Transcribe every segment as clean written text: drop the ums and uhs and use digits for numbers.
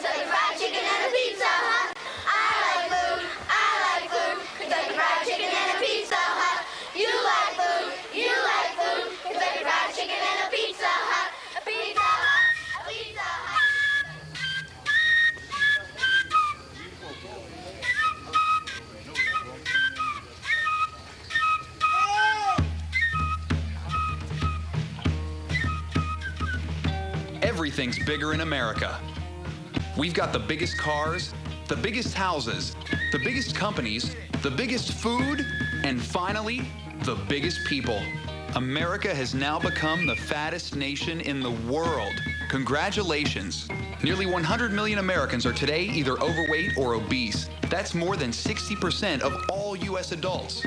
Kentucky Fried Chicken and a Pizza Hut. I like food, Kentucky Fried Chicken and a Pizza Hut. You like food, Kentucky Fried Chicken and a Pizza Hut. A Pizza Hut, a Pizza Hut. Everything's bigger in America. We've got the biggest cars, the biggest houses, the biggest companies, the biggest food, and finally, the biggest people. America has now become the fattest nation in the world. Congratulations. Nearly 100 million Americans are today either overweight or obese. That's more than 60% of all U.S. adults.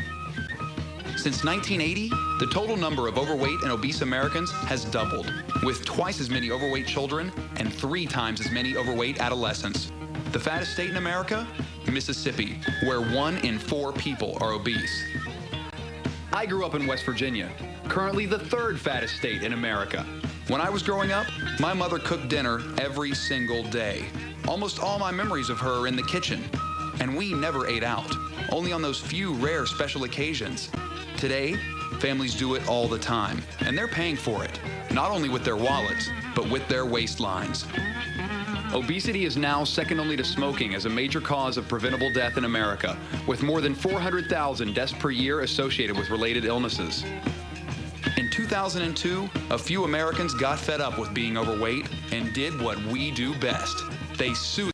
Since 1980, the total number of overweight and obese Americans has doubled, with twice as many overweight children and 3 times as many overweight adolescents. The fattest state in America? Mississippi, where 1 in 4 people are obese. I grew up in West Virginia, currently the 3rd fattest state in America. When I was growing up, my mother cooked dinner every single day. Almost all my memories of her are in the kitchen, and we never ate out, only on those few rare special occasions. Today, families do it all the time, and they're paying for it, not only with their wallets, but with their waistlines. Obesity is now second only to smoking as a major cause of preventable death in America, with more than 400,000 deaths per year associated with related illnesses. In 2002, a few Americans got fed up with being overweight and did what we do best. They sued.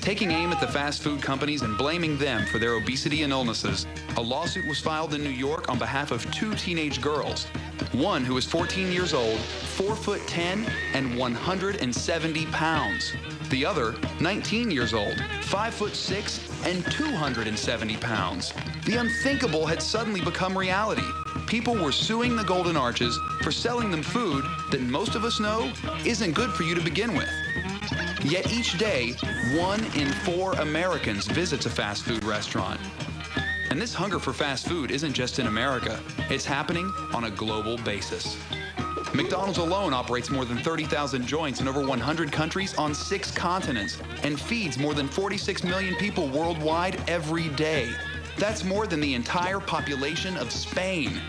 Taking aim at the fast food companies and blaming them for their obesity and illnesses, a lawsuit was filed in New York on behalf of 2 teenage girls. One who was 14 years old, 4'10" and 170 pounds. The other, 19 years old, 5'6" and 270 pounds. The unthinkable had suddenly become reality. People were suing the Golden Arches for selling them food that most of us know isn't good for you to begin with. Yet each day, 1 in 4 Americans visits a fast food restaurant. And this hunger for fast food isn't just in America. It's happening on a global basis. McDonald's alone operates more than 30,000 joints in over 100 countries on 6 continents and feeds more than 46 million people worldwide every day. That's more than the entire population of Spain.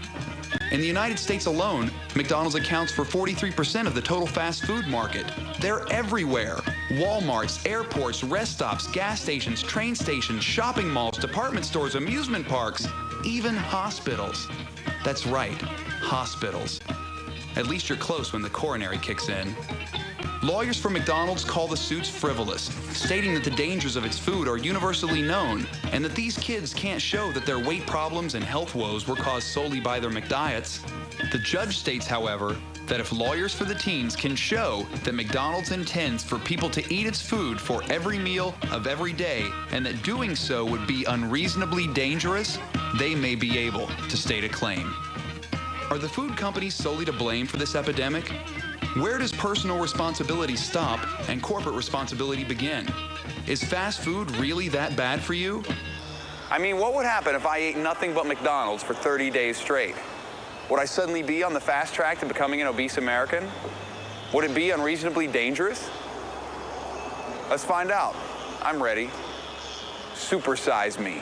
In the United States alone, McDonald's accounts for 43% of the total fast food market. They're everywhere. Walmarts, airports, rest stops, gas stations, train stations, shopping malls, department stores, amusement parks, even hospitals. That's right, hospitals. At least you're close when the coronary kicks in. Lawyers for McDonald's call the suits frivolous, stating that the dangers of its food are universally known and that these kids can't show that their weight problems and health woes were caused solely by their McDiets. The judge states, however, that if lawyers for the teens can show that McDonald's intends for people to eat its food for every meal of every day and that doing so would be unreasonably dangerous, they may be able to state a claim. Are the food companies solely to blame for this epidemic? Where does personal responsibility stop and corporate responsibility begin? Is fast food really that bad for you? I mean, what would happen if I ate nothing but McDonald's for 30 days straight? Would I suddenly be on the fast track to becoming an obese American? Would it be unreasonably dangerous? Let's find out. I'm ready. Supersize me.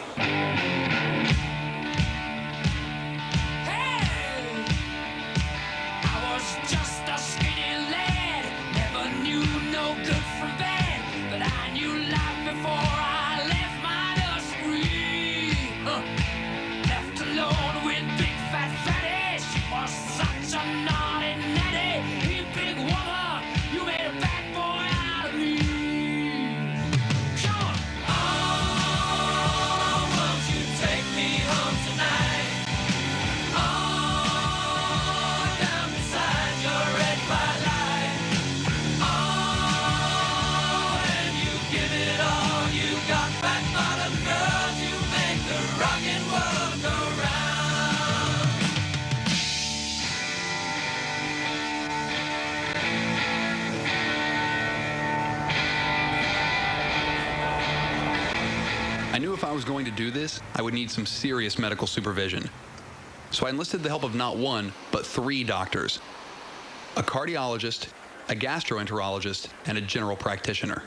I knew if I was going to do this, I would need some serious medical supervision. So I enlisted the help of not 1, but 3 doctors: a cardiologist, a gastroenterologist, and a general practitioner.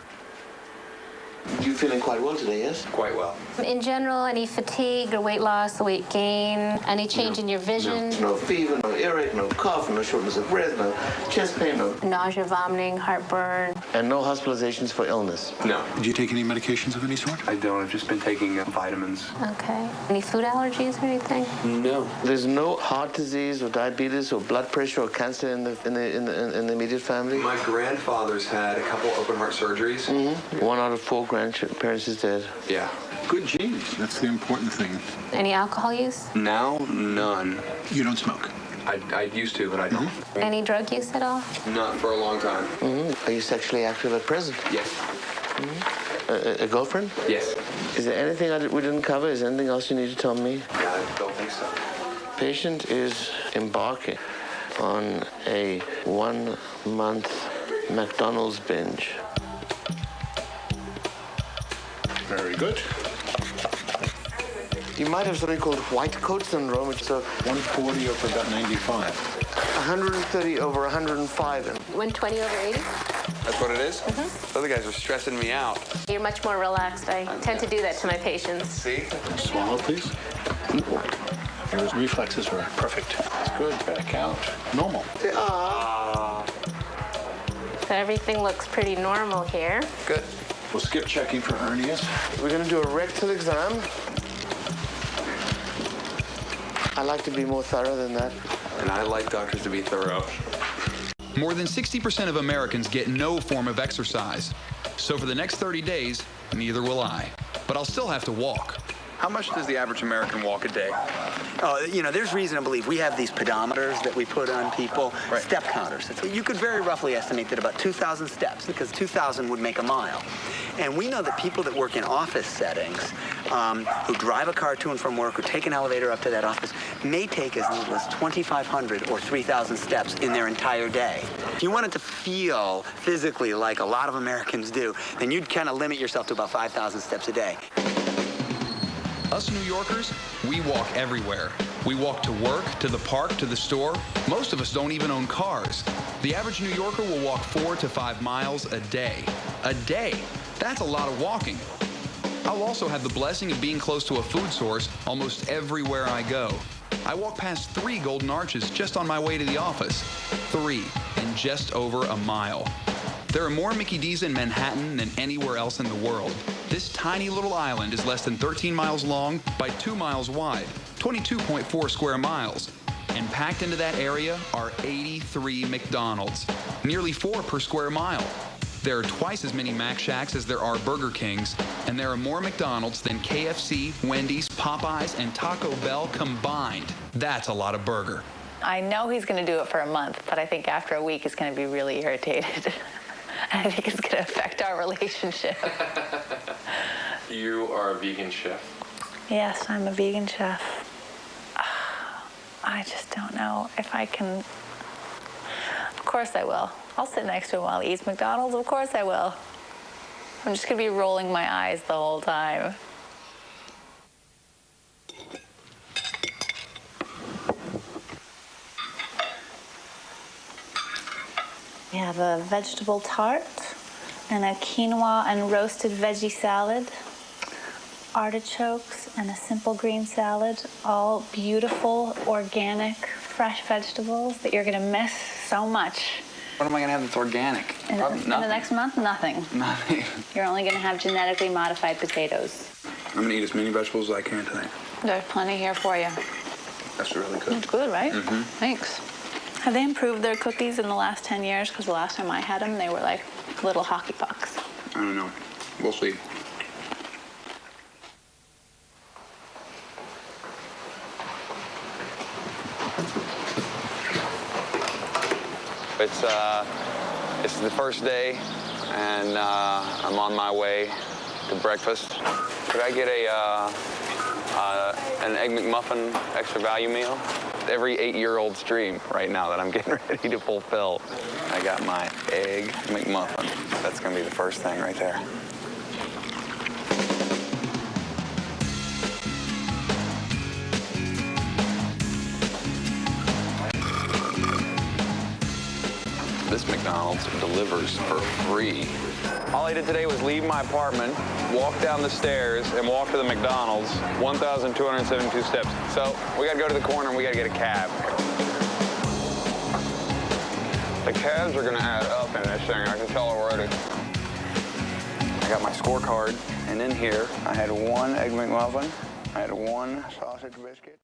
You're feeling quite well today, yes? Quite well. In general, any fatigue or weight loss, weight gain, any change in your vision? No fever, no earache, no cough, no shortness of breath, no chest pain, no... Nausea, vomiting, heartburn. And no hospitalizations for illness? No. Do you take any medications of any sort? I don't. I've just been taking vitamins. Okay. Any food allergies or anything? No. There's no heart disease or diabetes or blood pressure or cancer in the immediate family? My grandfather's had a couple open heart surgeries. Mm-hmm. 1 out of 4 grandparents is dead. Yeah. Good genes. That's the important thing. Any alcohol use? Now, none. You don't smoke. I used to, but I don't. Any drug use at all? Not for a long time. Are you sexually active at present? Yes. A girlfriend? Yes. Is there anything we didn't cover? Is there anything else you need to tell me? I don't think so. Patient is embarking on a 1-month McDonald's binge. Very good. You might have something called white coat syndrome, which is a 140 over about 95. 130 over 105. 120 over 80? That's what it is? Mm-hmm. Other guys are stressing me out. You're much more relaxed. I tend to do that to my patients. See? Swallow, please. Your reflexes are perfect. Good. Back out. Normal. So everything looks pretty normal here. Good. We'll skip checking for hernias. We're going to do a rectal exam. I like to be more thorough than that. And I like doctors to be thorough. More than 60% of Americans get no form of exercise. So for the next 30 days, neither will I. But I'll still have to walk. How much does the average American walk a day? Oh, you know, there's reason to believe we have these pedometers that we put on people, Right. step counters. You could very roughly estimate that about 2,000 steps, because 2,000 would make a mile. And we know that people that work in office settings, who drive a car to and from work or take an elevator up to that office, may take as little as 2,500 or 3,000 steps in their entire day. If you wanted to feel physically like a lot of Americans do, then you'd kind of limit yourself to about 5,000 steps a day. Us New Yorkers, we walk everywhere. We walk to work, to the park, to the store. Most of us don't even own cars. The average New Yorker will walk 4 to 5 miles a day. A day. That's a lot of walking. I'll also have the blessing of being close to a food source almost everywhere I go. I walk past 3 Golden Arches just on my way to the office. 3 in just over a mile. There are more Mickey D's in Manhattan than anywhere else in the world. This tiny little island is less than 13 miles long by 2 miles wide, 22.4 square miles. And packed into that area are 83 McDonald's, nearly 4 per square mile. There are twice as many Mac Shacks as there are Burger Kings, and there are more McDonald's than KFC, Wendy's, Popeyes, and Taco Bell combined. That's a lot of burger. I know he's going to do it for a month, but I think after a week he's going to be really irritated. I think it's going to affect our relationship. You are a vegan chef? Yes, I'm a vegan chef. I just don't know if I can. Of course I will. I'll sit next to him while he eats McDonald's. Of course I will. I'm just going to be rolling my eyes the whole time. We have a vegetable tart and a quinoa and roasted veggie salad, artichokes and a simple green salad, all beautiful, organic, fresh vegetables that you're going to miss so much. What am I going to have that's organic? In the next month, nothing. Nothing. You're only going to have genetically modified potatoes. I'm going to eat as many vegetables as I can tonight. There's plenty here for you. That's really good. It's good, right? Mm-hmm. Thanks. Have they improved their cookies in the last 10 years? Because the last time I had them, they were like little hockey pucks. I don't know. We'll see. It's the first day, and I'm on my way to breakfast. Could I get an Egg McMuffin extra value meal? Every 8-year-old's dream right now that I'm getting ready to fulfill. I got my Egg McMuffin. That's gonna be the first thing right there. this McDonald's delivers for free. All I did today was leave my apartment, walk down the stairs, and walk to the McDonald's, 1,272 steps. So we gotta go to the corner and we gotta get a cab. The cabs are gonna add up in this thing, I can tell already. I got my scorecard, and in here, I had 1 Egg McMuffin, I had 1 sausage biscuit.